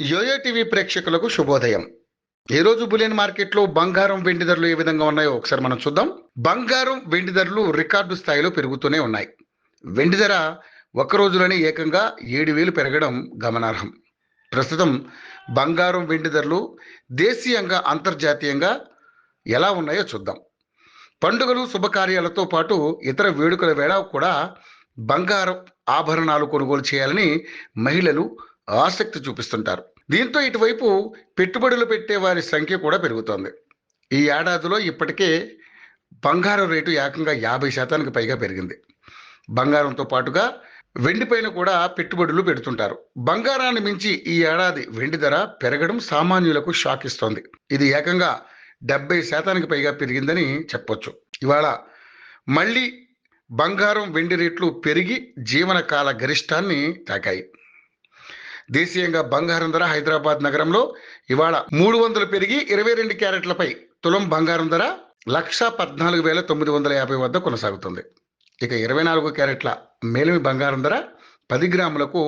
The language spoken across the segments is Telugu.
యోయో టీవీ ప్రేక్షకులకు శుభోదయం. ఈ రోజు బులియన్ మార్కెట్లో బంగారం వెండి ధరలు ఏ విధంగా ఉన్నాయో ఒకసారి మనం చూద్దాం. బంగారం వెండి ధరలు రికార్డు స్థాయిలో పెరుగుతూనే ఉన్నాయి. వెండి ధర ఒక్క రోజులోనే ఏకంగా 7,000 పెరగడం గమనార్హం. ప్రస్తుతం బంగారం వెండి ధరలు దేశీయంగా అంతర్జాతీయంగా ఎలా ఉన్నాయో చూద్దాం. పండుగలు శుభకార్యాలతో పాటు ఇతర వేడుకల వేళ కూడా బంగారం ఆభరణాలు కొనుగోలు చేయాలని మహిళలు ఆసక్తి చూపిస్తుంటారు. దీంతో ఇటువైపు పెట్టుబడులు పెట్టే వారి సంఖ్య కూడా పెరుగుతోంది. ఈ ఏడాదిలో ఇప్పటికే బంగారం రేటు ఏకంగా 50% పైగా పెరిగింది. బంగారంతో పాటుగా వెండిపైన కూడా పెట్టుబడులు పెడుతుంటారు. బంగారాన్ని మించి ఈ ఏడాది వెండి ధర పెరగడం సామాన్యులకు షాక్ ఇస్తోంది. ఇది ఏకంగా 70% పైగా పెరిగిందని చెప్పొచ్చు. ఇవాళ మళ్ళీ బంగారం వెండి రేట్లు పెరిగి జీవనకాల గరిష్టాన్ని తాకాయి. దేశీయంగా బంగారం ధర హైదరాబాద్ నగరంలో ఇవాళ 300 పెరిగి 22 క్యారెట్లపై తులం బంగారం ధర 1,14,950 వద్ద కొనసాగుతుంది. ఇక 24 క్యారెట్ల మేలిమి బంగారం ధర 10 గ్రాములకు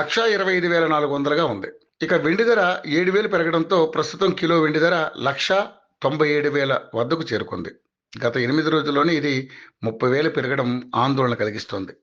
1,25,400గా ఉంది. ఇక వెండి ధర 7,000 పెరగడంతో ప్రస్తుతం కిలో వెండి ధర 1,97,000 వద్దకు చేరుకుంది. గత 8 రోజుల్లోనే ఇది 30,000 పెరగడం ఆందోళన కలిగిస్తోంది.